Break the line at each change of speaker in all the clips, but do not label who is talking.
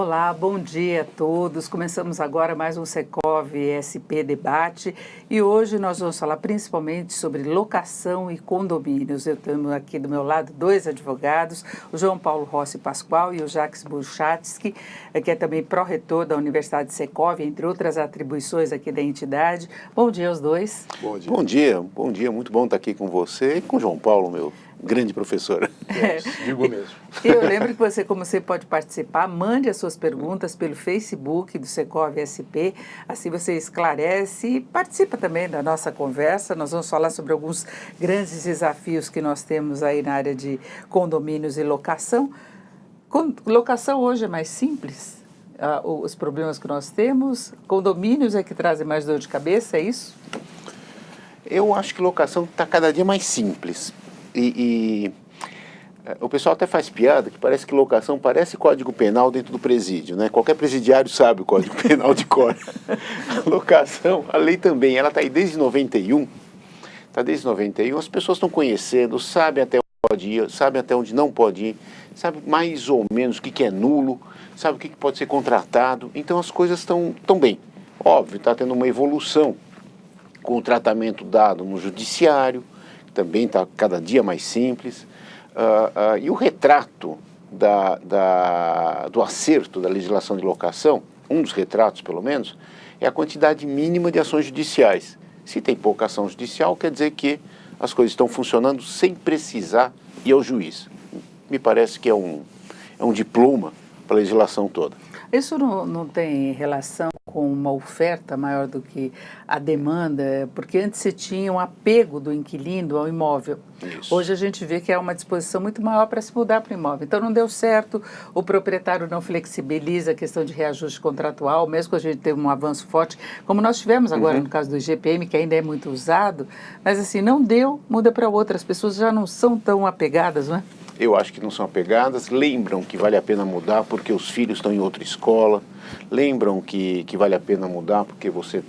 Olá, bom dia a todos. Começamos agora mais um Secov SP Debate e hoje nós vamos falar principalmente sobre locação e condomínios. Eu tenho aqui do meu lado dois advogados, o João Paulo Rossi Pascoal e o Jacques Burchatsky, que é também pró-reitor da Universidade Secov, entre outras atribuições aqui da entidade. Bom dia aos dois.
Bom dia. Bom dia, muito bom estar aqui com você e com o João Paulo, meu grande professor.
Digo mesmo.
Eu lembro que você, como você pode participar, mande as suas perguntas pelo Facebook do Secov SP, assim você esclarece e participa também da nossa conversa. Nós vamos falar sobre alguns grandes desafios que nós temos aí na área de condomínios e locação. Locação hoje é mais simples? Os problemas que nós temos, condomínios é que trazem mais dor de cabeça, é isso?
Eu acho que locação está cada dia mais simples. O pessoal até faz piada que parece que locação parece Código Penal dentro do presídio, né? Qualquer presidiário sabe o Código Penal de cor. A locação, a lei também, ela está aí desde 91. Está desde 91, as pessoas estão conhecendo, sabem até onde pode ir, sabem até onde não pode ir, sabem mais ou menos o que é nulo, sabem o que pode ser contratado. Então as coisas estão bem. Óbvio, está tendo uma evolução com o tratamento dado no judiciário, também está cada dia mais simples, e o retrato do acerto da legislação de locação, um dos retratos pelo menos, é a quantidade mínima de ações judiciais. Se tem pouca ação judicial, quer dizer que as coisas estão funcionando sem precisar ir ao juiz. Me parece que é um diploma para a legislação toda.
Isso não tem relação com uma oferta maior do que a demanda? Porque antes você tinha um apego do inquilino ao imóvel.
Isso.
Hoje a gente vê que há uma disposição muito maior para se mudar para o imóvel. Então não deu certo, o proprietário não flexibiliza a questão de reajuste contratual, mesmo que a gente teve um avanço forte, como nós tivemos agora no caso do IGPM, que ainda é muito usado, mas assim, não deu, muda para outra. As pessoas já não são tão apegadas, não é?
Eu acho que não são apegadas, lembram que vale a pena mudar porque os filhos estão em outra escola, lembram que vale a pena mudar porque você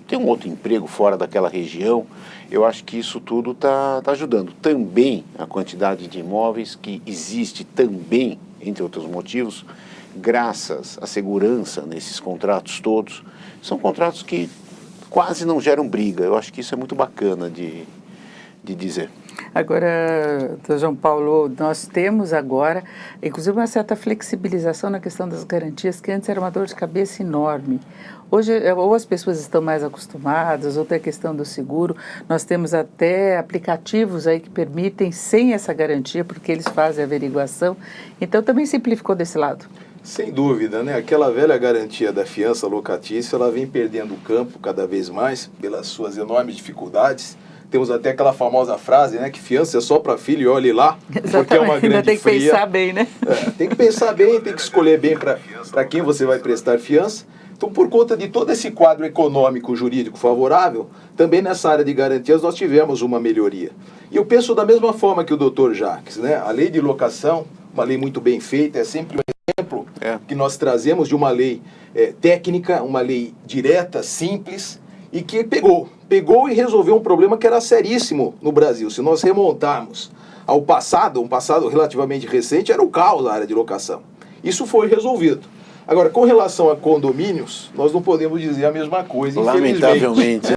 tem um outro emprego fora daquela região. Eu acho que isso tudo está ajudando. Também a quantidade de imóveis que existe também, entre outros motivos, graças à segurança nesses contratos todos. São contratos que quase não geram briga. Eu acho que isso é muito bacana de dizer.
Agora, doutor João Paulo, nós temos agora, inclusive, uma certa flexibilização na questão das garantias, que antes era uma dor de cabeça enorme. Hoje, ou as pessoas estão mais acostumadas, ou tem a questão do seguro. Nós temos até aplicativos aí que permitem sem essa garantia, porque eles fazem a averiguação. Então, também simplificou desse lado.
Sem dúvida, né? Aquela velha garantia da fiança locatícia, ela vem perdendo o campo cada vez mais pelas suas enormes dificuldades. Temos até aquela famosa frase, né, que fiança é só para filho e olhe lá, porque é uma grande
ainda tem que
fria.
pensar bem, né?
Tem que pensar bem, tem que escolher bem para quem você vai prestar fiança. Então, por conta de todo esse quadro econômico, jurídico favorável, também nessa área de garantias nós tivemos uma melhoria. E eu penso da mesma forma que o doutor Jacques, né? A lei de locação, uma lei muito bem feita, é sempre um exemplo que nós trazemos de uma lei técnica, uma lei direta, simples, e que pegou e resolveu um problema que era seríssimo no Brasil. Se nós remontarmos ao passado, um passado relativamente recente, era o caos na área de locação. Isso foi resolvido. Agora, com relação a condomínios, nós não podemos dizer a mesma coisa,
lamentavelmente.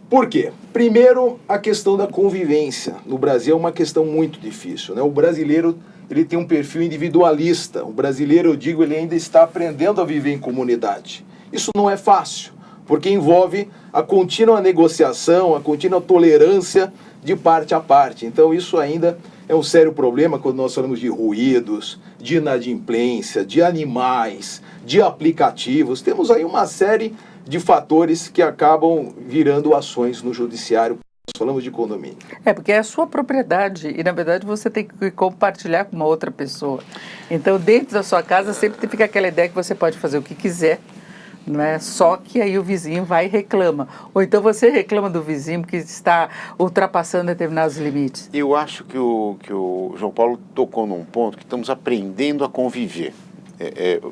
Por quê? Primeiro, a questão da convivência. No Brasil é uma questão muito difícil, né? O brasileiro, ele tem um perfil individualista. O brasileiro, eu digo, ele ainda está aprendendo a viver em comunidade. Isso não é fácil, porque envolve a contínua negociação, a contínua tolerância de parte a parte. Então isso ainda é um sério problema quando nós falamos de ruídos, de inadimplência, de animais, de aplicativos. Temos aí uma série de fatores que acabam virando ações no judiciário. Nós falamos de condomínio.
Porque é a sua propriedade e, na verdade, você tem que compartilhar com uma outra pessoa. Então, dentro da sua casa, sempre fica aquela ideia que você pode fazer o que quiser, não é? Só que aí o vizinho vai e reclama. Ou então você reclama do vizinho que está ultrapassando determinados limites.
Eu acho que o João Paulo tocou num ponto que estamos aprendendo a conviver.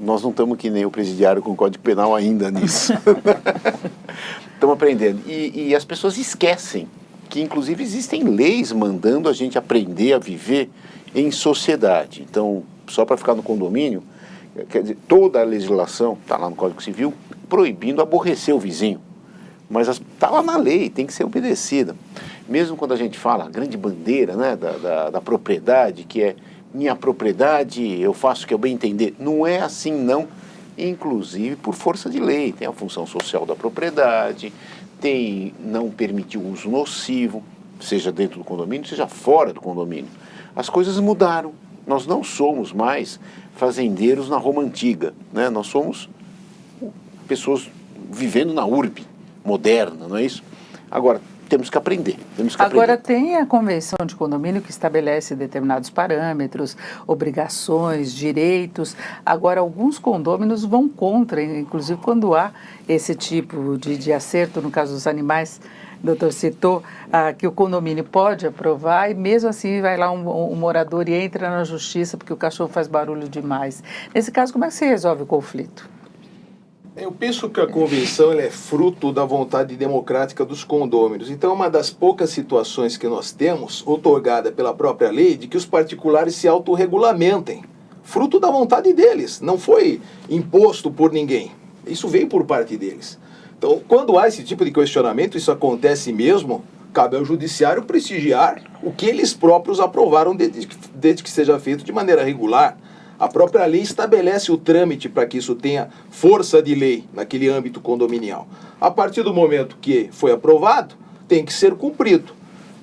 Nós não estamos que nem o presidiário com o Código Penal ainda nisso. Estamos aprendendo. E as pessoas esquecem que, inclusive, existem leis mandando a gente aprender a viver em sociedade. Então, só para ficar no condomínio, Quer dizer, toda a legislação, está lá no Código Civil, proibindo aborrecer o vizinho. Mas está lá na lei, tem que ser obedecida. Mesmo quando a gente fala, a grande bandeira, né, da propriedade, que é minha propriedade, eu faço o que eu bem entender. Não é assim, não. Inclusive por força de lei. Tem a função social da propriedade, tem não permitir o uso nocivo, seja dentro do condomínio, seja fora do condomínio. As coisas mudaram. Nós não somos mais fazendeiros na Roma Antiga, né? Nós somos pessoas vivendo na urbe moderna, não é isso? Agora, temos que aprender.
Agora tem a Convenção de Condomínio que estabelece determinados parâmetros, obrigações, direitos. Agora, alguns condôminos vão contra, inclusive quando há esse tipo de acerto, no caso dos animais, o doutor citou, que o condomínio pode aprovar e mesmo assim vai lá um morador e entra na justiça porque o cachorro faz barulho demais. Nesse caso, como é que se resolve o conflito?
Eu penso que a convenção ela é fruto da vontade democrática dos condôminos. Então, é uma das poucas situações que nós temos, outorgada pela própria lei, de que os particulares se autorregulamentem. Fruto da vontade deles, não foi imposto por ninguém. Isso veio por parte deles. Então, quando há esse tipo de questionamento, isso acontece mesmo, cabe ao judiciário prestigiar o que eles próprios aprovaram desde que seja feito de maneira regular. A própria lei estabelece o trâmite para que isso tenha força de lei naquele âmbito condominial. A partir do momento que foi aprovado, tem que ser cumprido.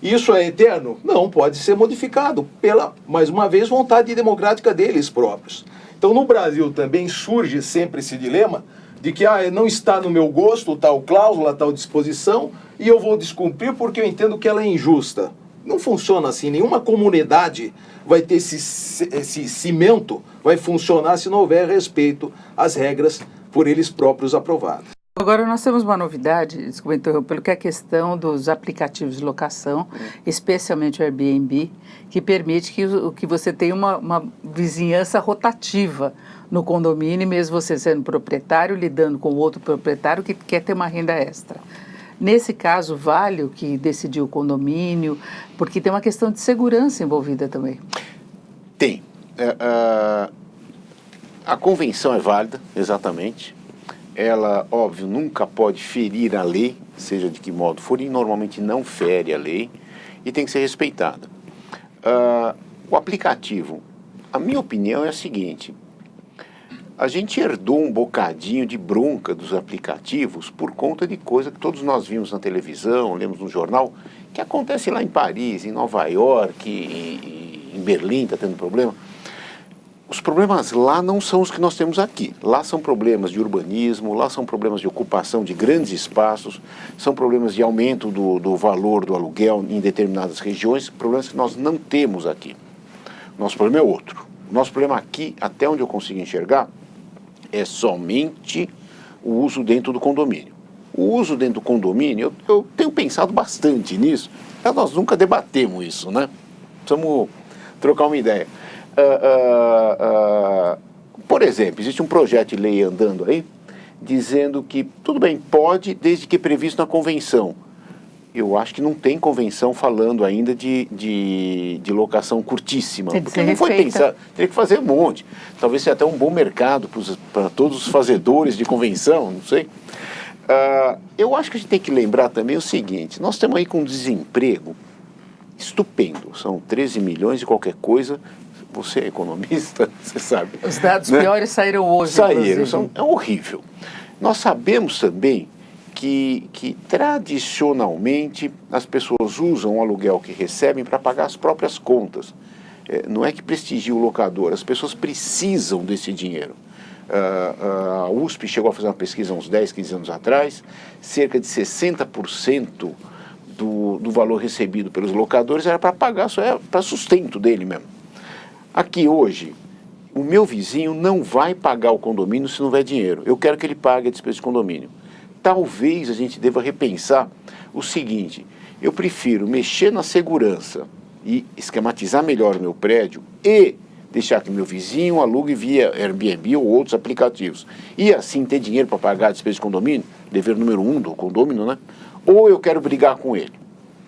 Isso é eterno? Não, pode ser modificado pela, mais uma vez, vontade democrática deles próprios. Então, no Brasil também surge sempre esse dilema de que não está no meu gosto tal cláusula, tal disposição, e eu vou descumprir porque eu entendo que ela é injusta. Não funciona assim. Nenhuma comunidade vai ter esse cimento, vai funcionar se não houver respeito às regras por eles próprios aprovadas.
Agora nós temos uma novidade, desculpa interromper, que é a questão dos aplicativos de locação, especialmente o Airbnb, que permite que você tenha uma vizinhança rotativa no condomínio, mesmo você sendo proprietário, lidando com outro proprietário que quer ter uma renda extra. Nesse caso, vale o que decidiu o condomínio, porque tem uma questão de segurança envolvida também.
Tem. A convenção é válida, exatamente. Ela, óbvio, nunca pode ferir a lei, seja de que modo for, e normalmente não fere a lei, e tem que ser respeitada. O aplicativo, a minha opinião é a seguinte: a gente herdou um bocadinho de bronca dos aplicativos por conta de coisa que todos nós vimos na televisão, lemos no jornal, que acontece lá em Paris, em Nova York, em Berlim está tendo problema. Os problemas lá não são os que nós temos aqui. Lá são problemas de urbanismo, lá são problemas de ocupação de grandes espaços, são problemas de aumento do valor do aluguel em determinadas regiões, problemas que nós não temos aqui. Nosso problema é outro. O nosso problema aqui, até onde eu consigo enxergar, é somente o uso dentro do condomínio. O uso dentro do condomínio, eu tenho pensado bastante nisso, nós nunca debatemos isso, né? Precisamos trocar uma ideia. Por exemplo, existe um projeto de lei andando aí, dizendo que tudo bem, pode, desde que previsto na convenção. Eu acho que não tem convenção falando ainda de locação curtíssima. Porque não foi pensado. Teria que fazer um monte. Talvez seja até um bom mercado para todos os fazedores de convenção, não sei. Eu acho que a gente tem que lembrar também o seguinte: nós estamos aí com um desemprego estupendo. São 13 milhões e qualquer coisa. Você é economista, você sabe.
Os dados piores saíram hoje.
Saíram, é horrível. Nós sabemos também que tradicionalmente as pessoas usam o aluguel que recebem para pagar as próprias contas. Não é que prestigia o locador, as pessoas precisam desse dinheiro. A USP chegou a fazer uma pesquisa há uns 10, 15 anos atrás, cerca de 60% do valor recebido pelos locadores era para pagar, para sustento dele mesmo. Aqui hoje, o meu vizinho não vai pagar o condomínio se não houver dinheiro. Eu quero que ele pague a despesa de condomínio. Talvez a gente deva repensar o seguinte: eu prefiro mexer na segurança e esquematizar melhor o meu prédio e deixar que meu vizinho alugue via Airbnb ou outros aplicativos e assim ter dinheiro para pagar a despesa de condomínio, dever número 1 do condomínio, né? Ou eu quero brigar com ele.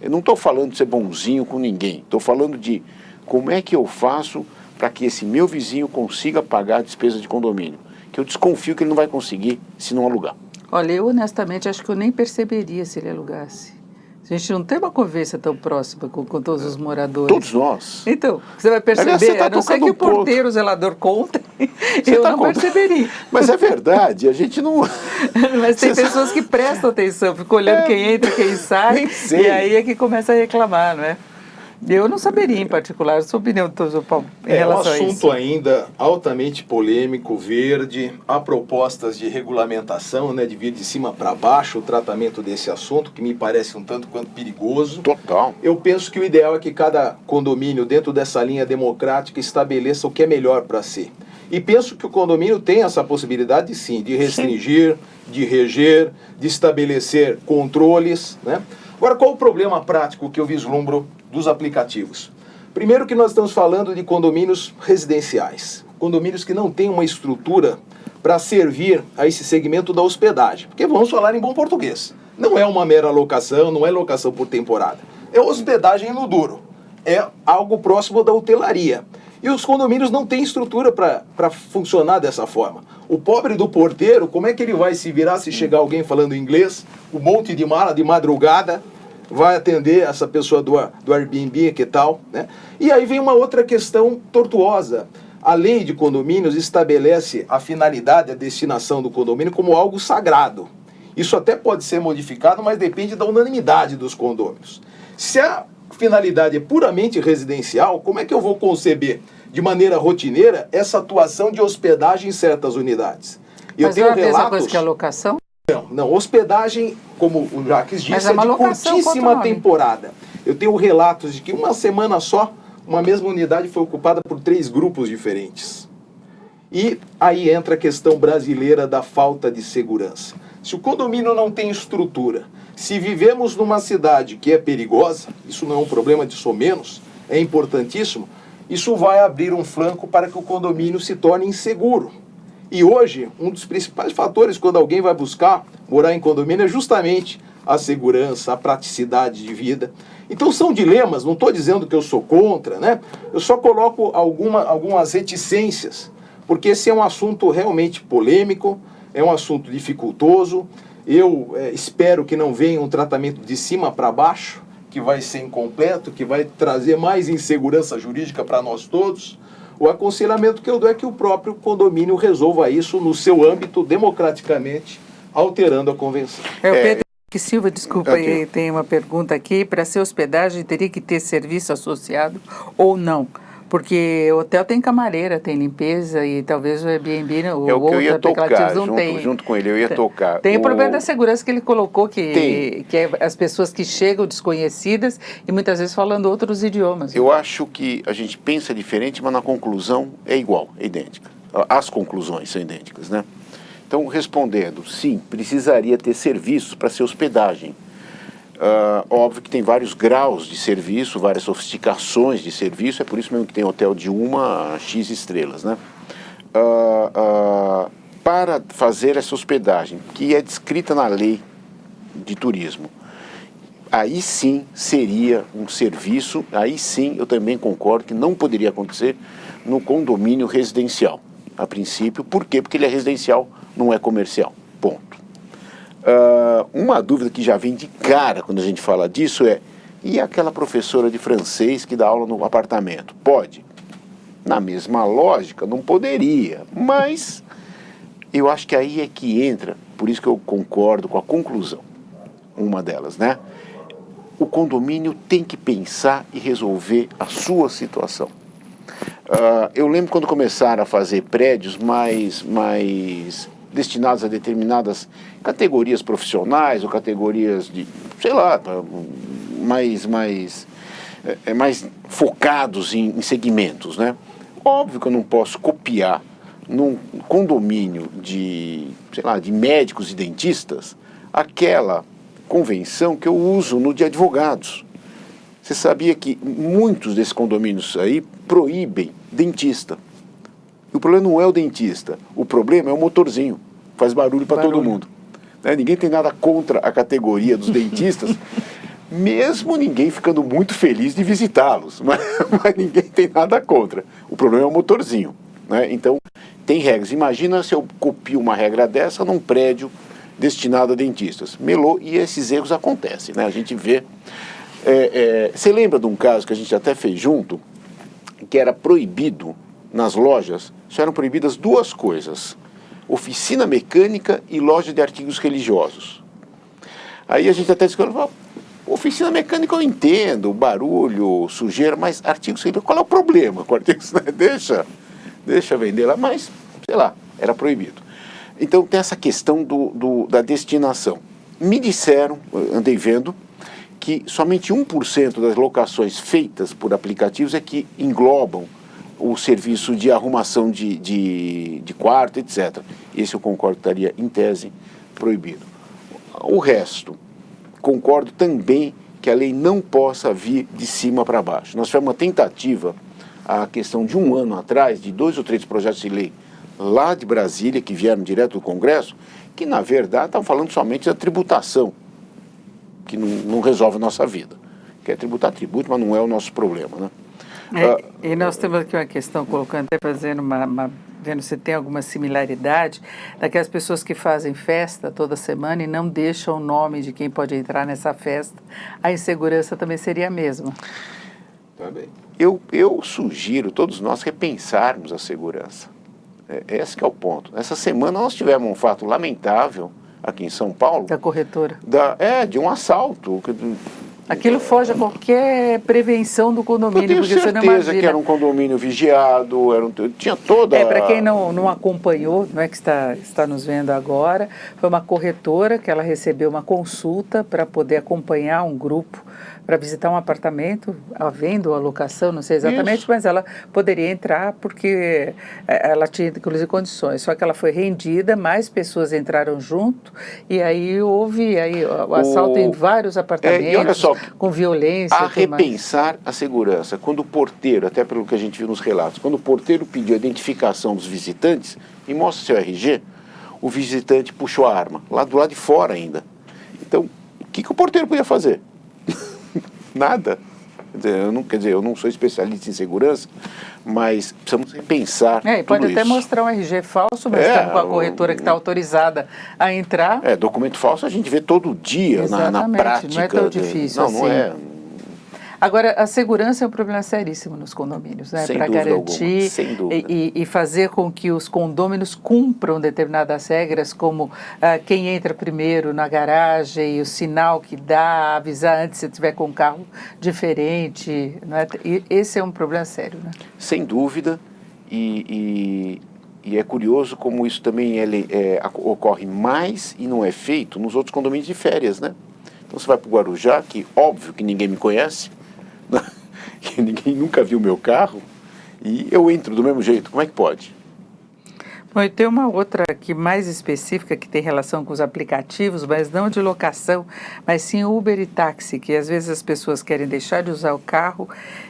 Eu não estou falando de ser bonzinho com ninguém, estou falando de como é que eu faço para que esse meu vizinho consiga pagar a despesa de condomínio, que eu desconfio que ele não vai conseguir se não alugar.
Olha, eu honestamente acho que eu nem perceberia se ele alugasse. A gente não tem uma convivência tão próxima com todos os moradores.
Todos nós.
Então, você vai perceber,
Aliás, você tá
a não ser que o porteiro, o zelador conte, eu não perceberia.
Mas é verdade, a gente não...
Mas tem pessoas que prestam atenção, ficam olhando quem entra, quem sai,
nem sei.
E aí é que começa a reclamar, não é? Eu não saberia em particular, sua opinião, doutor Paulo, em relação a isso.
É um assunto ainda altamente polêmico, verde. Há propostas de regulamentação, né, de vir de cima para baixo o tratamento desse assunto, que me parece um tanto quanto perigoso.
Total.
Eu penso que o ideal é que cada condomínio, dentro dessa linha democrática, estabeleça o que é melhor para si. E penso que o condomínio tem essa possibilidade, sim, de restringir, de reger, de estabelecer controles, né? Agora, qual o problema prático que eu vislumbro dos aplicativos? Primeiro que nós estamos falando de condomínios residenciais, condomínios que não têm uma estrutura para servir a esse segmento da hospedagem, porque vamos falar em bom português, não é uma mera locação, não é locação por temporada, é hospedagem no duro, é algo próximo da hotelaria. E os condomínios não têm estrutura para funcionar dessa forma. O pobre do porteiro, como é que ele vai se virar se chegar alguém falando inglês, um monte de mala de madrugada, vai atender essa pessoa do Airbnb, que tal, né? E aí vem uma outra questão tortuosa. A lei de condomínios estabelece a finalidade, a destinação do condomínio como algo sagrado. Isso até pode ser modificado, mas depende da unanimidade dos condôminos. Se a finalidade é puramente residencial, como é que eu vou conceber de maneira rotineira essa atuação de hospedagem em certas unidades?
Mas não é a mesma coisa que a locação?
Não, hospedagem, como o Jacques disse, é de
locação,
curtíssima temporada. Eu tenho relatos de que uma semana só, uma mesma unidade foi ocupada por 3 grupos diferentes. E aí entra a questão brasileira da falta de segurança. Se o condomínio não tem estrutura, se vivemos numa cidade que é perigosa, isso não é um problema de somenos, é importantíssimo, isso vai abrir um flanco para que o condomínio se torne inseguro. E hoje, um dos principais fatores quando alguém vai buscar morar em condomínio é justamente a segurança, a praticidade de vida. Então são dilemas, não estou dizendo que eu sou contra, né? Eu só coloco algumas reticências, porque esse é um assunto realmente polêmico, é um assunto dificultoso. Eu espero que não venha um tratamento de cima para baixo, que vai ser incompleto, que vai trazer mais insegurança jurídica para nós todos. O aconselhamento que eu dou é que o próprio condomínio resolva isso no seu âmbito, democraticamente, alterando a convenção.
O Pedro Silva, desculpa, okay. Tem uma pergunta aqui. Para ser hospedagem, teria que ter serviço associado ou não? Porque o hotel tem camareira, tem limpeza e talvez o Airbnb ou outros aplicativos não tem.
Junto com ele, eu ia tocar.
Tem o problema da segurança que ele colocou, que é as pessoas que chegam desconhecidas e muitas vezes falando outros idiomas.
Eu acho que a gente pensa diferente, mas na conclusão é igual, é idêntica. As conclusões são idênticas, né? Então, respondendo, sim, precisaria ter serviços para ser hospedagem. Óbvio que tem vários graus de serviço, várias sofisticações de serviço, é por isso mesmo que tem hotel de 1 a X estrelas, né? Para fazer essa hospedagem, que é descrita na lei de turismo, aí sim seria um serviço, aí sim eu também concordo que não poderia acontecer no condomínio residencial, a princípio. Por quê? Porque ele é residencial, não é comercial, ponto. Uma dúvida que já vem de cara quando a gente fala disso é: e aquela professora de francês que dá aula no apartamento? Pode? Na mesma lógica, não poderia, mas eu acho que aí é que entra, por isso que eu concordo com a conclusão, uma delas, né? O condomínio tem que pensar e resolver a sua situação. Eu lembro quando começaram a fazer prédios mais destinados a determinadas categorias profissionais ou categorias de, sei lá, mais focados em segmentos, né? Óbvio que eu não posso copiar num condomínio de, sei lá, de médicos e dentistas aquela convenção que eu uso no de advogados. Você sabia que muitos desses condomínios aí proíbem dentista? E o problema não é o dentista, o problema é o motorzinho, faz barulho para todo mundo. Né? Ninguém tem nada contra a categoria dos dentistas, mesmo ninguém ficando muito feliz de visitá-los, mas ninguém tem nada contra. O problema é o motorzinho, né? Então, tem regras. Imagina se eu copio uma regra dessa num prédio destinado a dentistas. Melou, e esses erros acontecem, né? A gente vê... Você lembra de um caso que a gente até fez junto, que era proibido nas lojas, só eram proibidas duas coisas: oficina mecânica e loja de artigos religiosos. Aí a gente até disse, oficina mecânica eu entendo, barulho, sujeira, mas artigos religiosos, qual é o problema com artigos? Deixa vender lá, mas, sei lá, era proibido. Então tem essa questão da destinação. Me disseram, andei vendo, que somente 1% das locações feitas por aplicativos é que englobam o serviço de arrumação de quarto, etc. Esse eu concordo que estaria, em tese, proibido. O resto, concordo também que a lei não possa vir de cima para baixo. Nós tivemos uma tentativa, a questão de um ano atrás, de 2 ou 3 projetos de lei lá de Brasília, que vieram direto do Congresso, que na verdade estavam falando somente da tributação, que não resolve a nossa vida. Quer tributar, tributo, mas não é o nosso problema, né?
E nós temos aqui uma questão, colocando, até fazendo vendo se tem alguma similaridade, daquelas pessoas que fazem festa toda semana e não deixam o nome de quem pode entrar nessa festa. A insegurança também seria a mesma.
Tá bem.
Eu sugiro todos nós repensarmos a segurança. Esse que é o ponto. Essa semana nós tivemos um fato lamentável aqui em São Paulo.
Da corretora.
De um assalto.
Aquilo foge a qualquer prevenção do condomínio, porque você não imagina.
Eu tenho certeza que era um condomínio vigiado, tinha toda...
Para quem não acompanhou, não é que está nos vendo agora, foi uma corretora que ela recebeu uma consulta para poder acompanhar um grupo para visitar um apartamento, havendo a locação, não sei exatamente, mas ela poderia entrar porque ela tinha, inclusive, condições. Só que ela foi rendida, mais pessoas entraram junto, e aí houve o assalto em vários apartamentos,
e olha só,
com violência.
A repensar a segurança. Quando o porteiro, até pelo que a gente viu nos relatos, quando o porteiro pediu a identificação dos visitantes, e mostra seu RG, o visitante puxou a arma, lá do lado de fora ainda. Então, o que o porteiro podia fazer? Nada. Eu não sou especialista em segurança, mas precisamos repensar tudo
pode até
isso.
mostrar um RG falso, mas está com a corretora que está autorizada a entrar.
Documento falso a gente vê todo dia na prática.
Não é tão difícil assim.
Não é.
Agora, a segurança é um problema seríssimo nos condomínios, né? Para garantir e fazer com que os condôminos cumpram determinadas regras, como quem entra primeiro na garagem, o sinal que dá, avisar antes se tiver com um carro diferente. Né? E esse é um problema sério, né?
Sem dúvida, e é curioso como isso também ocorre mais e não é feito nos outros condomínios de férias, né? Então você vai para o Guarujá, que óbvio que ninguém me conhece, que ninguém nunca viu meu carro, e eu entro do mesmo jeito. Como é que pode?
Bom, e tem uma outra aqui mais específica que tem relação com os aplicativos, mas não de locação, mas sim Uber e táxi, que às vezes as pessoas querem deixar de usar o carro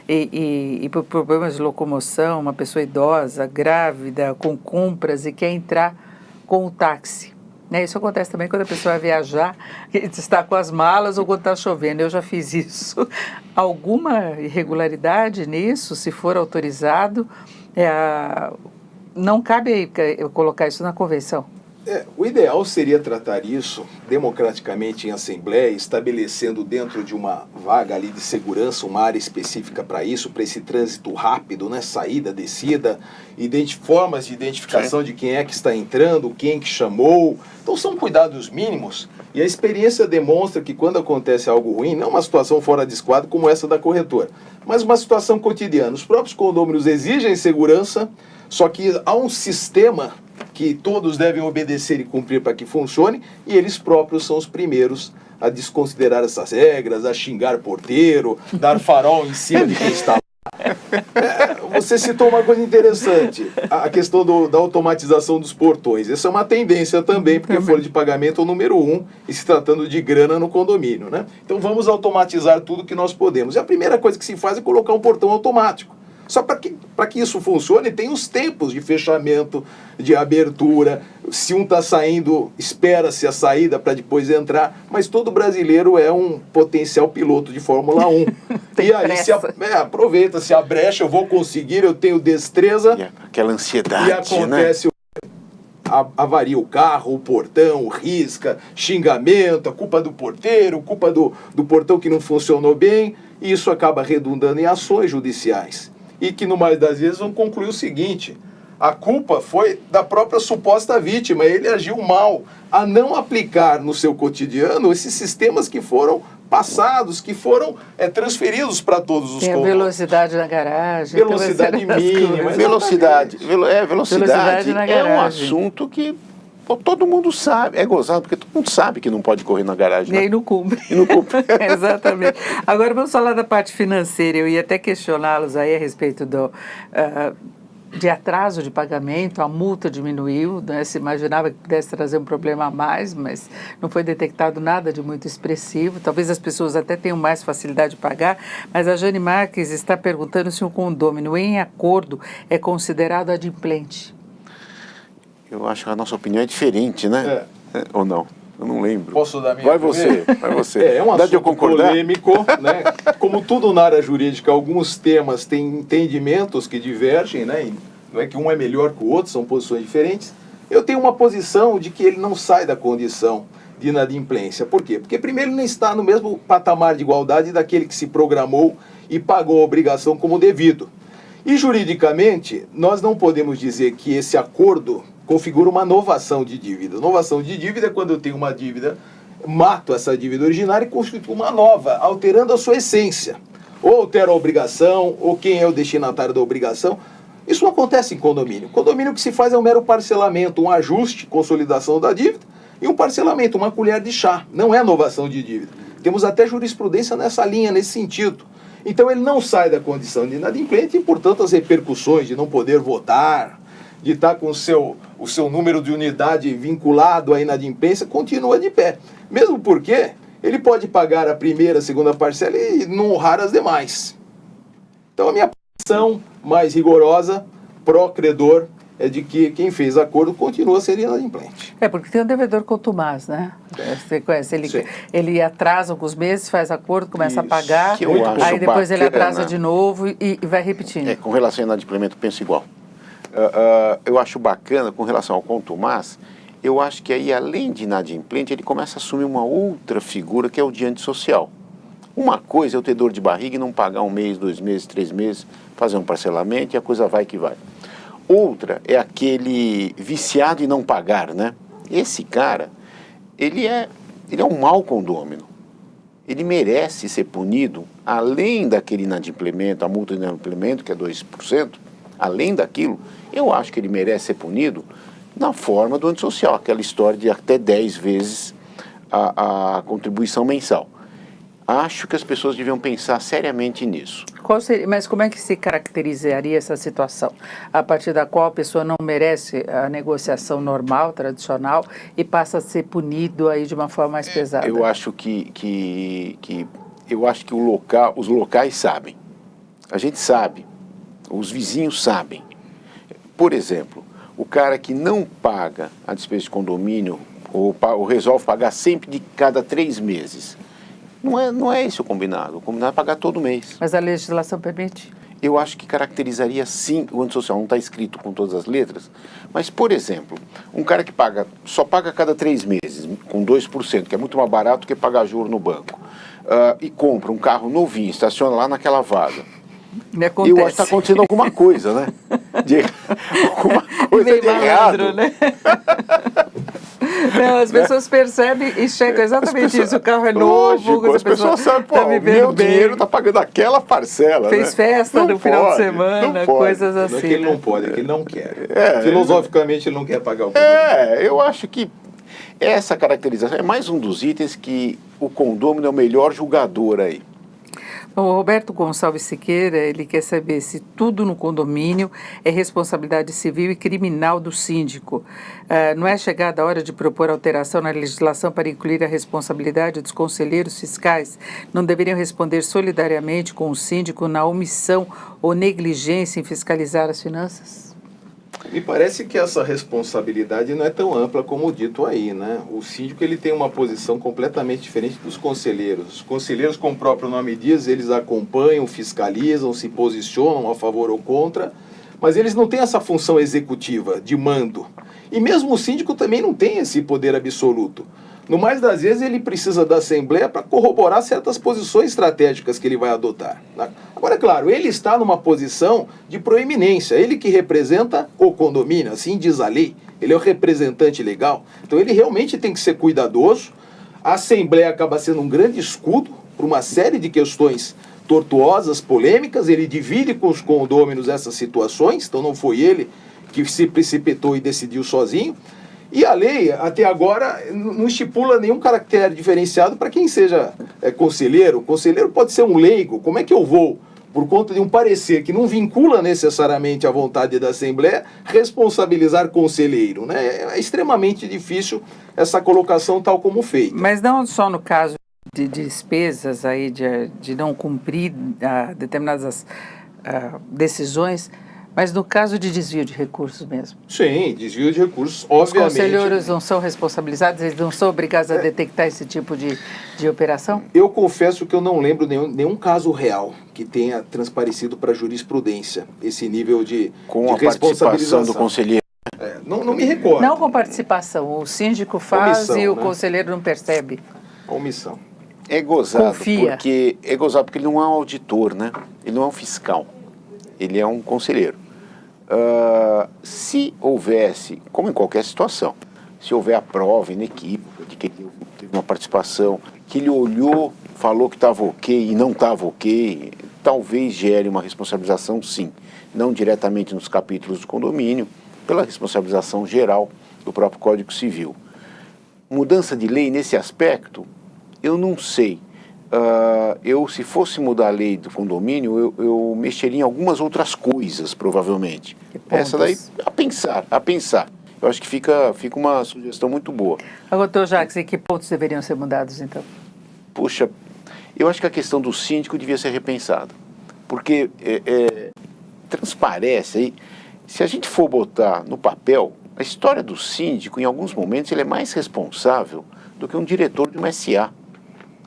e por problemas de locomoção, uma pessoa idosa, grávida, com compras e quer entrar com o táxi. Isso acontece também quando a pessoa vai viajar, está com as malas ou quando está chovendo. Eu já fiz isso. Alguma irregularidade nisso, se for autorizado, não cabe eu colocar isso na convenção.
O ideal seria tratar isso democraticamente em assembleia, estabelecendo dentro de uma vaga ali de segurança uma área específica para isso, para esse trânsito rápido, né? Saída, descida, formas de identificação de quem é que está entrando, quem que chamou. Então são cuidados mínimos e a experiência demonstra que quando acontece algo ruim, não uma situação fora de esquadro como essa da corretora, mas uma situação cotidiana. Os próprios condôminos exigem segurança, só que há um sistema que todos devem obedecer e cumprir para que funcione, e eles próprios são os primeiros a desconsiderar essas regras, a xingar porteiro, dar farol em cima de quem está lá. Você citou uma coisa interessante, a questão da automatização dos portões. Essa é uma tendência também, porque a folha de pagamento é o número 1, e se tratando de grana no condomínio, né? Então vamos automatizar tudo que nós podemos. E a primeira coisa que se faz é colocar um portão automático. Só para que isso funcione, tem os tempos de fechamento, de abertura. Se um está saindo, espera-se a saída para depois entrar. Mas todo brasileiro é um potencial piloto de Fórmula 1.
Tem
e aí aproveita, se a brecha, eu vou conseguir, eu tenho destreza.
E aquela ansiedade,
e acontece, avaria o carro, o portão, risca, xingamento, a culpa do porteiro, culpa do portão que não funcionou bem. E isso acaba redundando em ações judiciais. E que, no mais das vezes, vão concluir o seguinte: a culpa foi da própria suposta vítima, ele agiu mal a não aplicar no seu cotidiano esses sistemas que foram passados, que foram transferidos para todos os
Tem a velocidade na garagem.
Velocidade mínima.
Velocidade
na
é um
garagem.
assunto que todo mundo sabe. É gozado, porque todo mundo sabe que não pode correr na garagem.
E aí não cumpre.
E não cumpre.
Exatamente. Agora vamos falar da parte financeira. Eu ia até questioná-los aí a respeito de atraso de pagamento. A multa diminuiu, né? Se imaginava que pudesse trazer um problema a mais, mas não foi detectado nada de muito expressivo. Talvez as pessoas até tenham mais facilidade de pagar, mas a Jane Marques está perguntando se um condômino em acordo é considerado adimplente.
Eu acho que a nossa opinião é diferente, né? Ou não? Eu não lembro.
Posso dar minha
Vai
primeira?
você.
É um assunto
eu concordar?
polêmico, né? Como tudo na área jurídica, alguns temas têm entendimentos que divergem, né? E não é que um é melhor que o outro, são posições diferentes. Eu tenho uma posição de que ele não sai da condição de inadimplência. Por quê? Porque primeiro ele não está no mesmo patamar de igualdade daquele que se programou e pagou a obrigação como devido. E juridicamente, nós não podemos dizer que esse acordo configura uma novação de dívida. Novação de dívida é quando eu tenho uma dívida, mato essa dívida originária e constituo uma nova, alterando a sua essência. Ou altero a obrigação, ou quem é o destinatário da obrigação. Isso não acontece em condomínio. Condomínio que se faz é um mero parcelamento, um ajuste, consolidação da dívida, e um parcelamento, uma colher de chá. Não é novação de dívida. Temos até jurisprudência nessa linha, nesse sentido. Então ele não sai da condição de inadimplente e, portanto, as repercussões de não poder votar, de estar com o seu número de unidade vinculado à inadimplência, continua de pé. Mesmo porque ele pode pagar a primeira, a segunda parcela e não honrar as demais. Então a minha posição mais rigorosa, pró-credor, é de que quem fez acordo continua a ser inadimplente.
Porque tem um devedor contumaz, né? Você conhece, ele atrasa alguns meses, faz acordo, começa a pagar, aí depois ele atrasa de novo e vai repetindo.
Com relação ao inadimplemento, penso igual. Eu acho bacana, com relação ao contumaz, eu acho que aí, além de inadimplente, ele começa a assumir uma outra figura, que é o diante social. Uma coisa é eu ter dor de barriga e não pagar 1 mês, 2 meses, 3 meses, fazer um parcelamento e a coisa vai que vai. Outra é aquele viciado em não pagar, né? Esse cara, ele é um mau condômino. Ele merece ser punido, além daquele inadimplemento, a multa de inadimplemento, que é 2%, além daquilo, eu acho que ele merece ser punido na forma do antissocial, aquela história de até 10 vezes a contribuição mensal. Acho que as pessoas deviam pensar seriamente nisso.
Mas como é que se caracterizaria essa situação? A partir da qual a pessoa não merece a negociação normal, tradicional, e passa a ser punido aí de uma forma mais pesada?
Eu acho que os locais sabem. A gente sabe. Os vizinhos sabem. Por exemplo, o cara que não paga a despesa de condomínio ou resolve pagar sempre de cada 3 meses. Não é esse o combinado. O combinado é pagar todo mês.
Mas a legislação permite?
Eu acho que caracterizaria sim o antissocial. Não está escrito com todas as letras. Mas, por exemplo, um cara que só paga a cada 3 meses, com 2%, que é muito mais barato que pagar juro no banco, e compra um carro novinho, estaciona lá naquela vaga.
Acontece.
Eu acho que está acontecendo alguma coisa, né? Alguma coisa de errado.
Né? Não, as pessoas percebem e chegam exatamente isso. O carro é novo.
Lógico, as pessoas sabem, o meu dinheiro está pagando aquela parcela.
Fez festa no final de semana, coisas assim.
Não é que ele não pode, é que ele não quer. Filosoficamente, ele não quer pagar o condomínio.
Eu acho que essa caracterização é mais um dos itens que o condômino é o melhor julgador aí.
O Roberto Gonçalves Siqueira, ele quer saber se tudo no condomínio é responsabilidade civil e criminal do síndico. Não é chegada a hora de propor alteração na legislação para incluir a responsabilidade dos conselheiros fiscais? Não deveriam responder solidariamente com o síndico na omissão ou negligência em fiscalizar as finanças?
Me parece que essa responsabilidade não é tão ampla como dito aí, né? O síndico ele tem uma posição completamente diferente dos conselheiros. Os conselheiros, como o próprio nome diz, eles acompanham, fiscalizam, se posicionam a favor ou contra, mas eles não têm essa função executiva de mando. E mesmo o síndico também não tem esse poder absoluto. No mais das vezes, ele precisa da Assembleia para corroborar certas posições estratégicas que ele vai adotar, né? Agora, é claro, ele está numa posição de proeminência, ele que representa o condomínio, assim diz a lei, ele é o representante legal, então ele realmente tem que ser cuidadoso. A Assembleia acaba sendo um grande escudo para uma série de questões tortuosas, polêmicas, ele divide com os condôminos essas situações, então não foi ele que se precipitou e decidiu sozinho. E a lei, até agora, não estipula nenhum caractere diferenciado para quem seja conselheiro. O conselheiro pode ser um leigo. Como é que eu vou, por conta de um parecer que não vincula necessariamente a vontade da Assembleia, responsabilizar conselheiro, né? É extremamente difícil essa colocação tal como feita.
Mas não só no caso de despesas aí, de não cumprir determinadas decisões, mas no caso de desvio de recursos mesmo.
Sim, desvio de recursos, obviamente.
Os conselheiros não são responsabilizados, eles não são obrigados a detectar esse tipo de operação?
Eu confesso que eu não lembro nenhum caso real que tenha transparecido para a jurisprudência esse nível de
com a participação do conselheiro.
Não me recordo.
Não com participação, o síndico faz
Omissão,
e o
né?
conselheiro não percebe.
Omissão.
É gozado,
Confia.
porque ele não é um auditor, né? Ele não é um fiscal, ele é um conselheiro. Se houvesse, como em qualquer situação, se houver a prova inequívoca de que ele teve uma participação, que ele olhou, falou que estava ok e não estava ok, talvez gere uma responsabilização, sim, não diretamente nos capítulos do condomínio, pela responsabilização geral do próprio Código Civil. Mudança de lei nesse aspecto, eu não sei. Se fosse mudar a lei do condomínio, eu mexeria em algumas outras coisas, provavelmente. Essa daí, a pensar. Eu acho que fica uma sugestão muito boa.
Agora, doutor Jacques, e que pontos deveriam ser mudados, então?
Puxa, eu acho que a questão do síndico devia ser repensada. Porque transparece aí, se a gente for botar no papel, a história do síndico, em alguns momentos, ele é mais responsável do que um diretor de uma SA.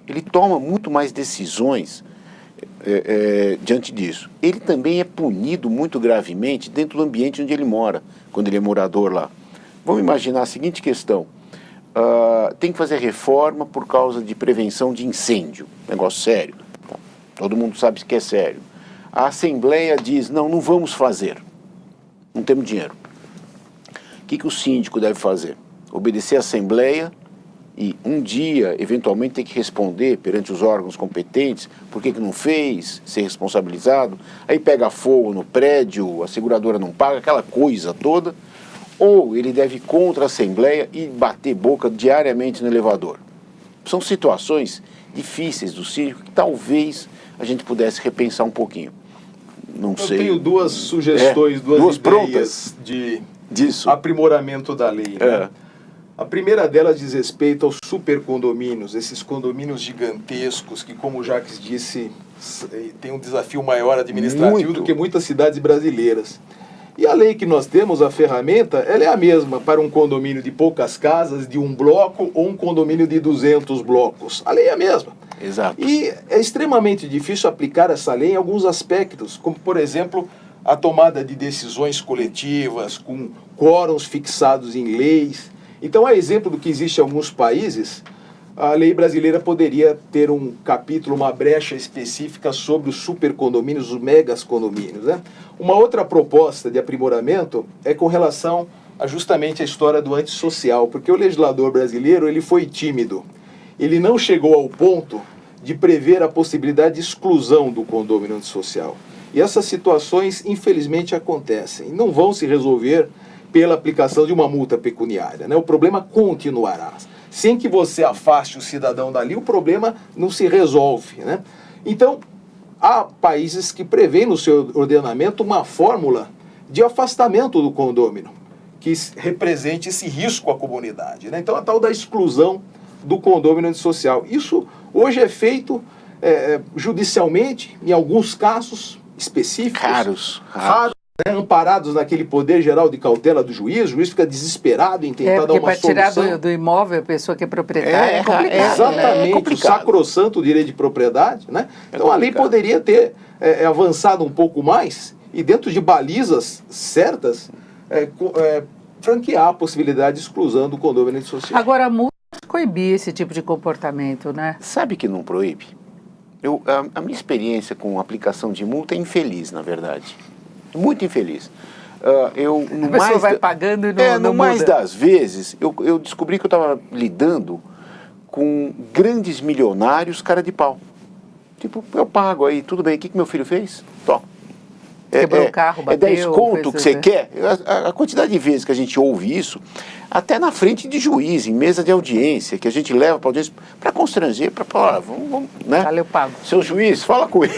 Ele toma muito mais decisões diante disso. Ele também é punido muito gravemente dentro do ambiente onde ele mora, quando ele é morador lá. Vamos imaginar a seguinte questão. Tem que fazer reforma por causa de prevenção de incêndio. Negócio sério. Tá? Todo mundo sabe que é sério. A Assembleia diz, não vamos fazer. Não temos dinheiro. O que o síndico deve fazer? Obedecer à Assembleia e um dia, eventualmente, ter que responder perante os órgãos competentes por que não fez, ser responsabilizado, aí pega fogo no prédio, a seguradora não paga, aquela coisa toda, ou ele deve ir contra a Assembleia e bater boca diariamente no elevador. São situações difíceis do síndico que talvez a gente pudesse repensar um pouquinho. Não sei.
Eu tenho duas sugestões, duas ideias
prontas
disso. Aprimoramento da lei, né? A primeira delas diz respeito aos supercondomínios, esses condomínios gigantescos que, como o Jacques disse, tem um desafio maior administrativo do que muitas cidades brasileiras. E a lei que nós temos, a ferramenta, ela é a mesma para um condomínio de poucas casas, de um bloco, ou um condomínio de 200 blocos. A lei é a mesma.
Exato.
E é extremamente difícil aplicar essa lei em alguns aspectos, como, por exemplo, a tomada de decisões coletivas, com quórums fixados em leis. Então, a exemplo do que existe em alguns países, a lei brasileira poderia ter um capítulo, uma brecha específica sobre os supercondomínios, os megas condomínios, né? Uma outra proposta de aprimoramento é com relação a justamente a história do antissocial, porque o legislador brasileiro ele foi tímido. Ele não chegou ao ponto de prever a possibilidade de exclusão do condomínio antissocial. E essas situações, infelizmente, acontecem. E não vão se resolver pela aplicação de uma multa pecuniária, né? O problema continuará. Sem que você afaste o cidadão dali, o problema não se resolve, né? Então, há países que prevêem no seu ordenamento uma fórmula de afastamento do condômino, que represente esse risco à comunidade, né? Então, a tal da exclusão do condômino antissocial. Isso hoje é feito judicialmente, em alguns casos específicos, raros, né, amparados naquele poder geral de cautela do juiz. O juiz fica desesperado em tentar dar uma
para
solução.
Tirar do imóvel a pessoa que é proprietária é complicado.
Exatamente, o sacrossanto direito de propriedade, né? Então a lei poderia ter avançado um pouco mais e, dentro de balizas certas, franquear a possibilidade de exclusão do condômino antissocial.
Agora, a multa coibir esse tipo de comportamento, né?
Sabe que não proíbe? A minha experiência com aplicação de multa é infeliz, na verdade. Muito infeliz.
A pessoa vai pagando e não
no mais
muda.
das vezes, eu descobri que eu estava lidando com grandes milionários cara de pau. Tipo, eu pago aí, tudo bem, o que meu filho fez? Tó.
Quebrou o carro, bateu.
É 10 conto que você quer? A quantidade de vezes que a gente ouve isso, até na frente de juiz, em mesa de audiência, que a gente leva para audiência para constranger, para falar, vamos, né?
Vale, eu pago.
Seu juiz, fala com ele,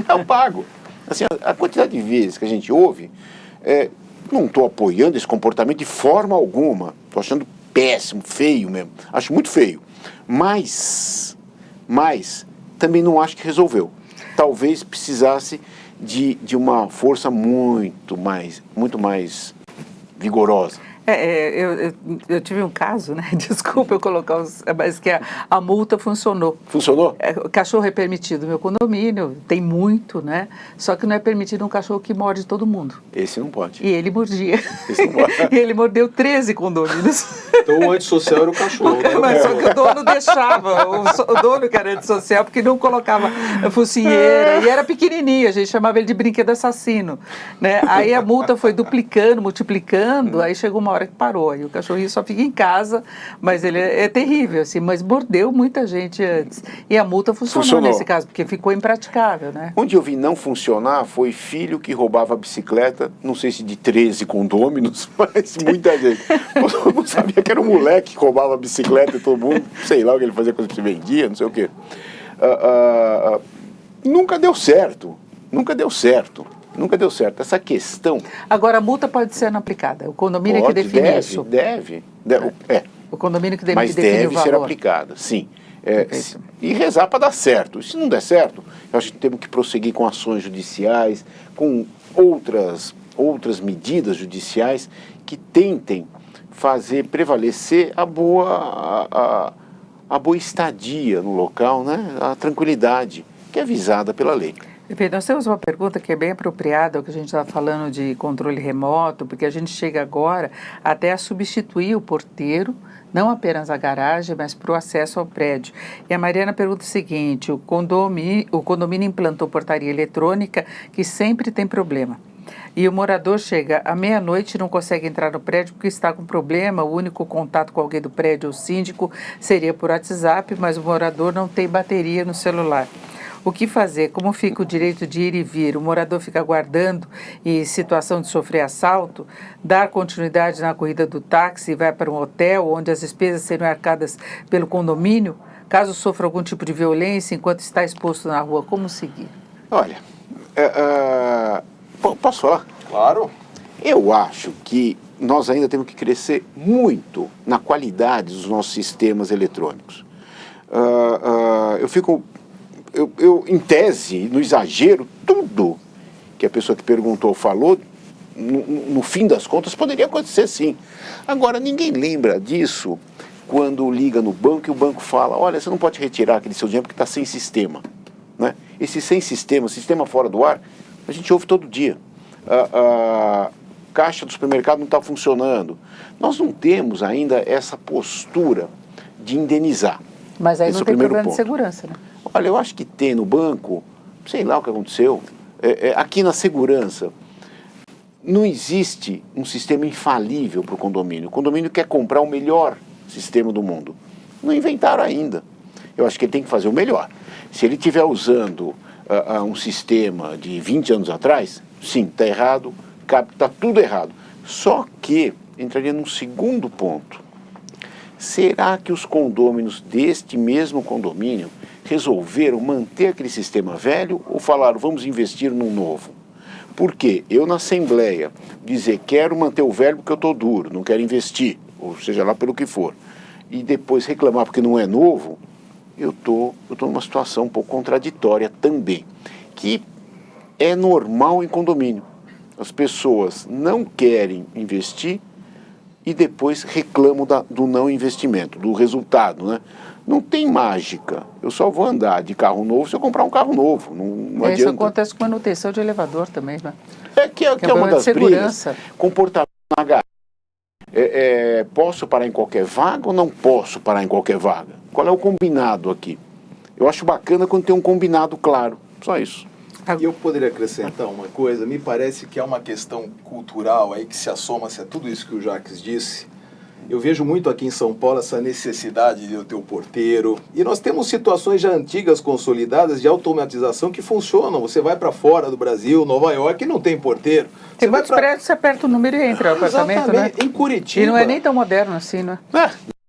eu pago. Assim, a quantidade de vezes que a gente ouve, não estou apoiando esse comportamento de forma alguma, estou achando péssimo, feio mesmo, acho muito feio, mas também não acho que resolveu. Talvez precisasse de uma força muito mais vigorosa.
Eu tive um caso, né? Desculpa eu colocar mas que a multa funcionou.
Funcionou?
O cachorro é permitido no meu condomínio, tem muito, né? Só que não é permitido um cachorro que morde todo mundo.
Esse não pode.
E ele mordia.
Esse não pode.
E ele mordeu 13 condomínios.
Então o antissocial era o cachorro.
Mas só que o dono deixava, o dono que era antissocial, porque não colocava focinheira, e era pequenininho, a gente chamava ele de brinquedo assassino, né? Aí a multa foi duplicando, multiplicando, aí chegou uma hora que parou, aí o cachorrinho só fica em casa, mas ele é terrível, assim, mas mordeu muita gente antes. E a multa funcionou nesse caso, porque ficou impraticável, né?
Onde eu vi não funcionar foi filho que roubava bicicleta, não sei se de 13 condôminos, mas muita gente. Eu não sabia que era um moleque que roubava bicicleta e todo mundo, sei lá o que ele fazia quando se vendia, não sei o quê. Nunca deu certo. Essa questão...
Agora, a multa pode ser aplicada. O condomínio é que define isso.
Deve.
O condomínio que define
Mas
o valor.
deve ser aplicada, sim. E rezar para dar certo. Se não der certo, eu acho que temos que prosseguir com ações judiciais, com outras medidas judiciais que tentem fazer prevalecer a boa estadia no local, né? A tranquilidade que é visada pela lei.
Nós temos uma pergunta que é bem apropriada ao que a gente está falando de controle remoto, porque a gente chega agora até a substituir o porteiro, não apenas a garagem, mas para o acesso ao prédio. E a Mariana pergunta o seguinte: o condomínio implantou portaria eletrônica que sempre tem problema. E o morador chega à meia-noite e não consegue entrar no prédio porque está com problema. O único contato com alguém do prédio, o síndico, seria por WhatsApp, mas o morador não tem bateria no celular. O que fazer? Como fica o direito de ir e vir? O morador fica aguardando em situação de sofrer assalto? Dar continuidade na corrida do táxi e vai para um hotel onde as despesas serão arcadas pelo condomínio? Caso sofra algum tipo de violência enquanto está exposto na rua, como seguir?
Olha, posso falar?
Claro.
Eu acho que nós ainda temos que crescer muito na qualidade dos nossos sistemas eletrônicos. Eu, em tese, no exagero, tudo que a pessoa que perguntou falou, no fim das contas, poderia acontecer sim. Agora, ninguém lembra disso quando liga no banco e o banco fala: olha, você não pode retirar aquele seu dinheiro porque está sem sistema. Né? Esse sem sistema, sistema fora do ar, a gente ouve todo dia. A caixa do supermercado não está funcionando. Nós não temos ainda essa postura de indenizar.
Mas aí não tem problema de segurança, né?
Olha, eu acho que tem no banco, sei lá o que aconteceu, aqui na segurança, não existe um sistema infalível para o condomínio. O condomínio quer comprar o melhor sistema do mundo. Não inventaram ainda. Eu acho que ele tem que fazer o melhor. Se ele estiver usando um sistema de 20 anos atrás, sim, está errado, está tudo errado. Só que entraria num segundo ponto. Será que os condôminos deste mesmo condomínio resolveram manter aquele sistema velho ou falaram, vamos investir num novo? Por quê? Eu na Assembleia dizer, quero manter o velho porque eu estou duro, não quero investir, ou seja lá pelo que for, e depois reclamar porque não é novo, eu tô numa situação um pouco contraditória também, que é normal em condomínio. As pessoas não querem investir e depois reclamam do não investimento, do resultado, né? Não tem mágica. Eu só vou andar de carro novo se eu comprar um carro novo. Não adianta.
Isso acontece com manutenção de elevador também, né?
Que é uma das brigas. Comportamento na garagem. Posso parar em qualquer vaga ou não posso parar em qualquer vaga? Qual é o combinado aqui? Eu acho bacana quando tem um combinado claro. Só isso.
E eu poderia acrescentar uma coisa, me parece que é uma questão cultural aí que se assoma-se a tudo isso que o Jacques disse. Eu vejo muito aqui em São Paulo essa necessidade de eu ter o porteiro. E nós temos situações já antigas, consolidadas, de automatização que funcionam. Você vai para fora do Brasil, Nova York, e não tem porteiro.
Tem muitos prédios, você aperta o número e entra no apartamento, né?
Em Curitiba.
E não é nem tão moderno assim, né?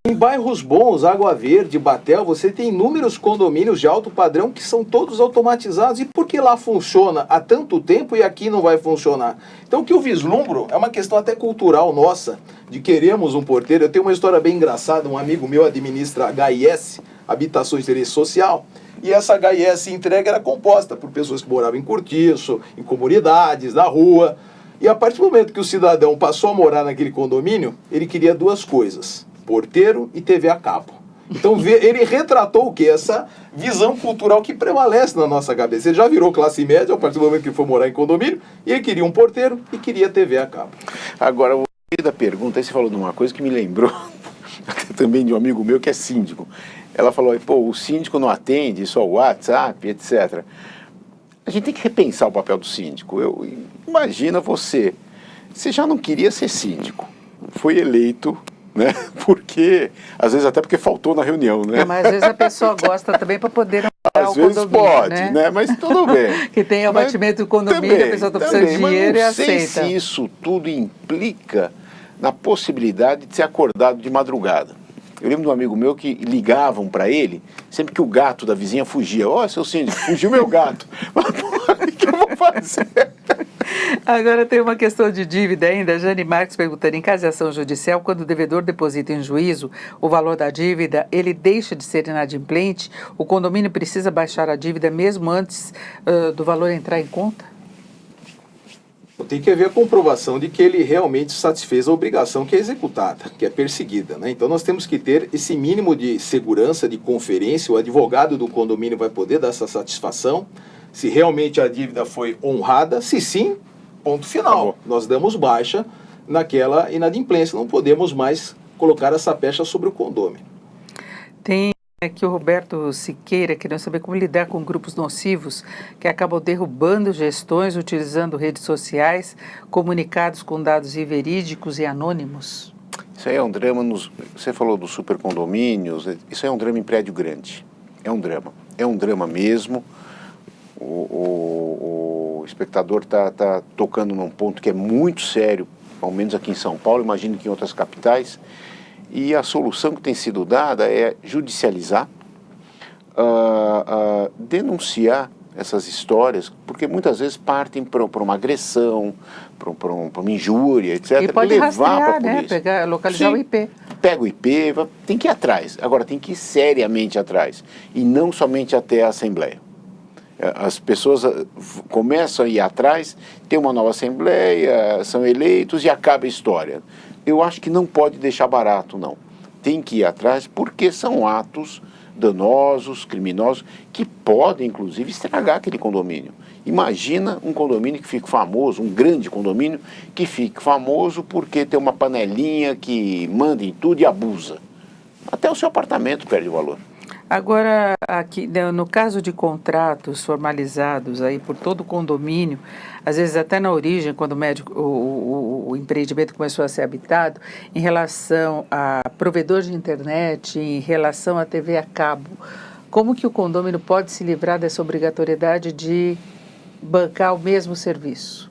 Em bairros bons, Água Verde, Batel, você tem inúmeros condomínios de alto padrão que são todos automatizados. E por que lá funciona há tanto tempo e aqui não vai funcionar? Então o que eu vislumbro é uma questão até cultural nossa, de queremos um porteiro. Eu tenho uma história bem engraçada, um amigo meu administra HIS, Habitações de Interesse Social, e essa HIS entrega era composta por pessoas que moravam em cortiço, em comunidades, na rua. E a partir do momento que o cidadão passou a morar naquele condomínio, ele queria duas coisas: porteiro e TV a cabo. Então ele retratou o quê? Essa visão cultural que prevalece na nossa cabeça. Ele já virou classe média a partir do momento que foi morar em condomínio, e ele queria um porteiro e queria TV a cabo.
Agora, o da pergunta, aí você falou de uma coisa que me lembrou também de um amigo meu que é síndico. Ela falou, pô, o síndico não atende, só o WhatsApp, etc. A gente tem que repensar o papel do síndico. Imagina você já não queria ser síndico, foi eleito, né? Porque, às vezes até porque faltou na reunião, né?
Mas às vezes a pessoa gosta também para poder
às vezes pode, né? Mas tudo bem.
Que tem abatimento do condomínio, também, a pessoa está precisando de dinheiro e aceita.
Não sei se isso tudo implica na possibilidade de ser acordado de madrugada. Eu lembro de um amigo meu que ligavam para ele sempre que o gato da vizinha fugia. Ó, seu síndico, fugiu meu gato. Mas, porra, o que eu vou fazer?
Agora tem uma questão de dívida ainda. A Jane Marques perguntando, em caso de ação judicial, quando o devedor deposita em juízo o valor da dívida, ele deixa de ser inadimplente? O condomínio precisa baixar a dívida mesmo antes do valor entrar em conta?
Tem que haver a comprovação de que ele realmente satisfez a obrigação que é executada, que é perseguida, né? Então nós temos que ter esse mínimo de segurança, de conferência. O advogado do condomínio vai poder dar essa satisfação, se realmente a dívida foi honrada. Se sim, ponto final. Nós damos baixa naquela inadimplência, não podemos mais colocar essa pecha sobre o condômino.
Tem aqui o Roberto Siqueira querendo saber como lidar com grupos nocivos que acabam derrubando gestões utilizando redes sociais, comunicados com dados inverídicos e anônimos.
Isso aí é um drama, você falou dos supercondomínios, isso aí é um drama em prédio grande. É um drama mesmo. O espectador está tocando num ponto que é muito sério, ao menos aqui em São Paulo, imagino que em outras capitais. E a solução que tem sido dada é judicializar, denunciar essas histórias, porque muitas vezes partem para uma agressão, para uma injúria, etc.
E pode
levar
rastrear,
para a
né? Pegar, localizar o IP.
Pega o IP, tem que ir atrás. Agora, tem que ir seriamente atrás, e não somente até a Assembleia. As pessoas começam a ir atrás, tem uma nova Assembleia, são eleitos e acaba a história. Eu acho que não pode deixar barato, não. Tem que ir atrás, porque são atos danosos, criminosos, que podem, inclusive, estragar aquele condomínio. Imagina um condomínio que fique famoso, um grande condomínio, que fique famoso porque tem uma panelinha que manda em tudo e abusa. Até o seu apartamento perde valor.
Agora, aqui, no caso de contratos formalizados aí por todo o condomínio, às vezes até na origem, quando o empreendimento começou a ser habitado, em relação a provedor de internet, em relação à TV a cabo, como que o condomínio pode se livrar dessa obrigatoriedade de bancar o mesmo serviço?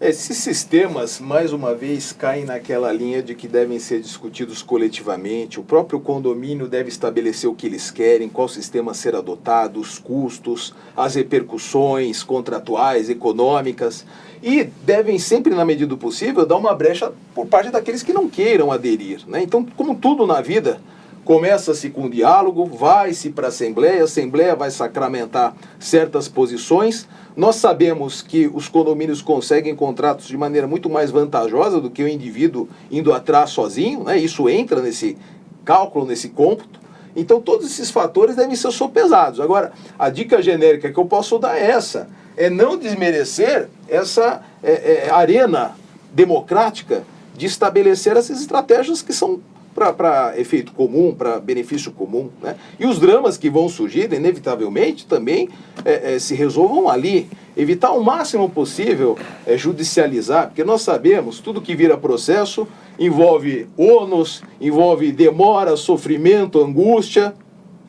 Esses sistemas, mais uma vez, caem naquela linha de que devem ser discutidos coletivamente. O próprio condomínio deve estabelecer o que eles querem, qual sistema ser adotado, os custos, as repercussões contratuais, econômicas, e devem sempre, na medida do possível, dar uma brecha por parte daqueles que não queiram aderir, né? Então, como tudo na vida, começa-se com diálogo, vai-se para a Assembleia vai sacramentar certas posições. Nós sabemos que os condomínios conseguem contratos de maneira muito mais vantajosa do que o indivíduo indo atrás sozinho, né? Isso entra nesse cálculo, nesse cômputo. Então todos esses fatores devem ser sopesados. Agora, a dica genérica que eu posso dar é essa, é não desmerecer essa arena democrática de estabelecer essas estratégias que são para efeito comum, para benefício comum, né? E os dramas que vão surgir, inevitavelmente, também se resolvam ali. Evitar o máximo possível judicializar, porque nós sabemos, tudo que vira processo envolve ônus, envolve demora, sofrimento, angústia.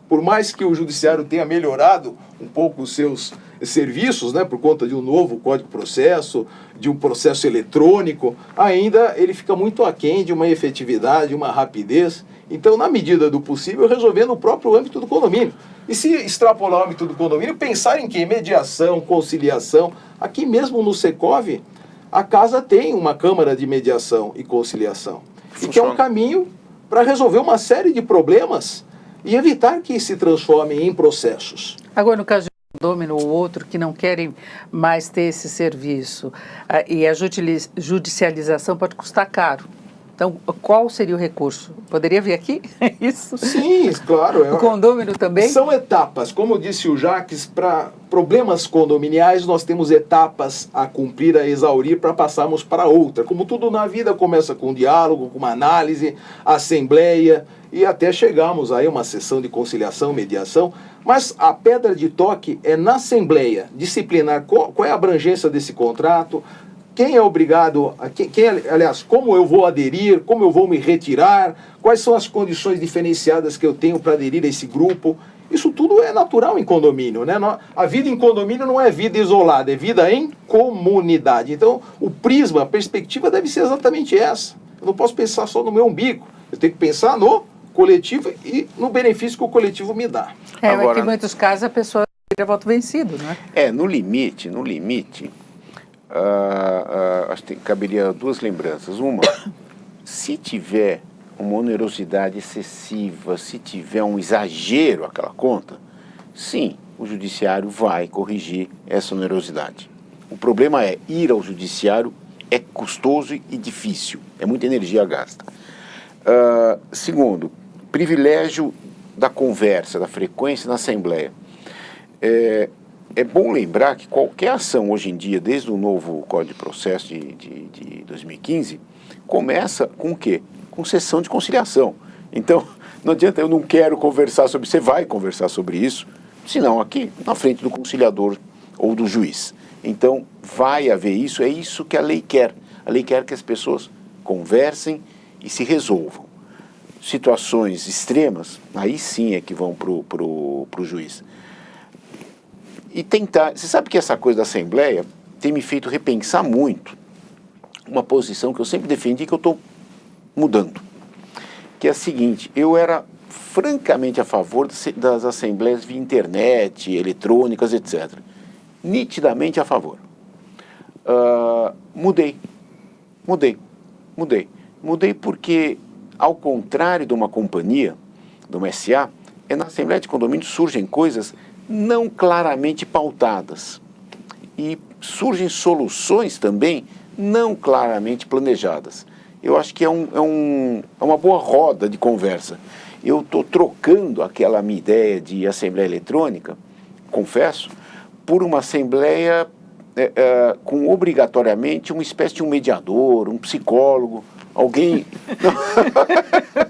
Por mais que o judiciário tenha melhorado um pouco os seus serviços, né, por conta de um novo Código de Processo, de um processo eletrônico, ainda ele fica muito aquém de uma efetividade, uma rapidez. Então, na medida do possível, resolver no próprio âmbito do condomínio. E se extrapolar o âmbito do condomínio, pensar em quê? Mediação, conciliação. Aqui mesmo no Secov, a casa tem uma câmara de mediação e conciliação. E que é um caminho para resolver uma série de problemas e evitar que se transformem em processos.
Agora, no caso de um condomínio ou outro que não querem mais ter esse serviço, e a judicialização pode custar caro. Então, qual seria o recurso? Poderia vir aqui? Isso?
Sim, claro.
O condomínio também?
São etapas. Como disse o Jacques, para problemas condominiais nós temos etapas a cumprir, a exaurir para passarmos para outra. Como tudo na vida começa com um diálogo, com uma análise, assembleia e até chegarmos aí a uma sessão de conciliação, mediação. Mas a pedra de toque é na assembleia, disciplinar qual é a abrangência desse contrato, quem é obrigado, aliás, como eu vou aderir, como eu vou me retirar, quais são as condições diferenciadas que eu tenho para aderir a esse grupo. Isso tudo é natural em condomínio, né? A vida em condomínio não é vida isolada, é vida em comunidade. Então, o prisma, a perspectiva deve ser exatamente essa. Eu não posso pensar só no meu umbigo, eu tenho que pensar no coletivo e no benefício que o coletivo me dá.
Agora, mas que em muitos casos a pessoa tira voto vencido, não é?
No limite, acho que caberia duas lembranças. Uma, se tiver uma onerosidade excessiva, se tiver um exagero aquela conta, sim, o judiciário vai corrigir essa onerosidade. O problema é, ir ao judiciário é custoso e difícil, é muita energia gasta. Segundo, privilégio da conversa, da frequência na Assembleia. É bom lembrar que qualquer ação hoje em dia, desde o novo Código de Processo de 2015, começa com o quê? Com sessão de conciliação. Então, não adianta, eu não quero conversar sobre, você vai conversar sobre isso, senão aqui, na frente do conciliador ou do juiz. Então, vai haver isso, é isso que a lei quer. A lei quer que as pessoas conversem e se resolvam. Situações extremas, aí sim é que vão pro juiz. E tentar, você sabe que essa coisa da Assembleia tem me feito repensar muito uma posição que eu sempre defendi, que eu estou mudando, que é a seguinte: eu era francamente a favor das assembleias via internet, eletrônicas, etc. Nitidamente a favor. Mudei porque, ao contrário de uma companhia, de uma SA, na Assembleia de Condomínio surgem coisas não claramente pautadas e surgem soluções também não claramente planejadas. Eu acho que é uma boa roda de conversa. Eu estou trocando aquela minha ideia de assembleia eletrônica, confesso, por uma assembleia com obrigatoriamente uma espécie de um mediador, um psicólogo, alguém...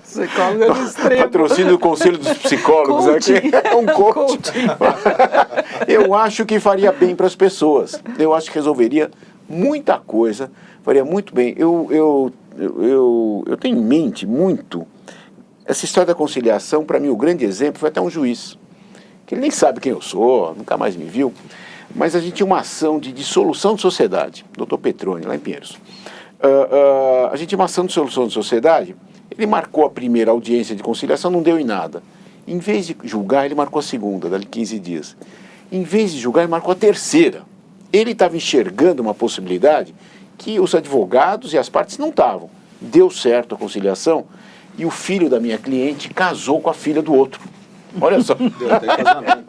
Psicólogo é do extremo.
Patrocínio do Conselho dos Psicólogos aqui. É um coach. Eu acho que faria bem para as pessoas. Eu acho que resolveria muita coisa, faria muito bem. Eu tenho em mente muito essa história da conciliação. Para mim, o grande exemplo foi até um juiz, que ele nem sabe quem eu sou, nunca mais me viu, mas a gente tinha uma ação de dissolução de sociedade, doutor Petroni, lá em Pinheiros. A gente tinha uma ação de dissolução de sociedade, ele marcou a primeira audiência de conciliação, não deu em nada. Em vez de julgar, ele marcou a segunda, dali 15 dias. Em vez de julgar, ele marcou a terceira. Ele estava enxergando uma possibilidade que os advogados e as partes não estavam. Deu certo a conciliação e o filho da minha cliente casou com a filha do outro. Olha só.
Deu até casamento.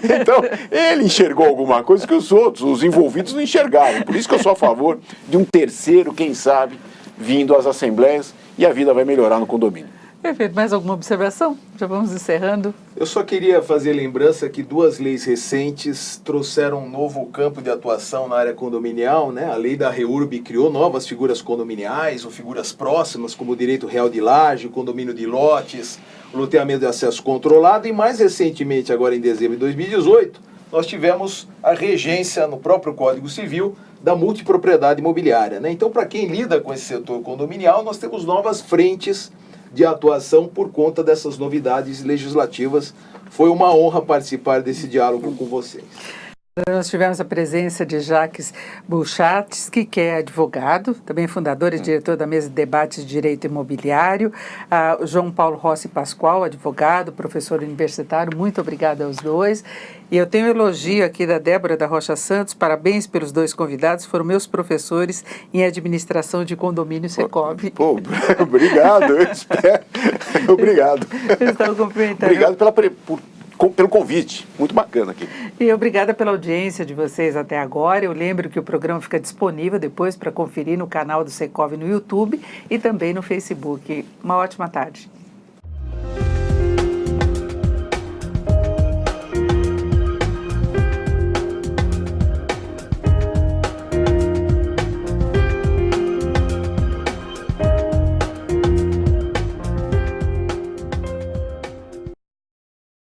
Então, ele enxergou alguma coisa que os outros, os envolvidos, não enxergaram. Por isso que eu sou a favor de um terceiro, quem sabe, vindo às assembleias e a vida vai melhorar no condomínio.
Perfeito. Mais alguma observação? Já vamos encerrando.
Eu só queria fazer lembrança que 2 leis recentes trouxeram um novo campo de atuação na área condominial, né? A lei da REURB criou novas figuras condominiais ou figuras próximas, como o direito real de laje, o condomínio de lotes, o loteamento de acesso controlado e, mais recentemente, agora em dezembro de 2018, nós tivemos a regência no próprio Código Civil da multipropriedade imobiliária, né? Então, para quem lida com esse setor condominial, nós temos novas frentes de atuação por conta dessas novidades legislativas. Foi uma honra participar desse diálogo com vocês.
Nós tivemos a presença de Jacques Bulchatsky, que é advogado, também fundador e diretor da mesa de debates de direito imobiliário, o João Paulo Rossi Pascoal, advogado, professor universitário, muito obrigada aos dois. E eu tenho um elogio aqui da Débora da Rocha Santos, parabéns pelos 2 convidados, foram meus professores em administração de condomínio Secov.
Pô, obrigado, eu espero. Obrigado.
Eles estão cumprimentando.
Obrigado pelo convite, muito bacana aqui.
E obrigada pela audiência de vocês até agora. Eu lembro que o programa fica disponível depois para conferir no canal do Secov no YouTube e também no Facebook. Uma ótima tarde.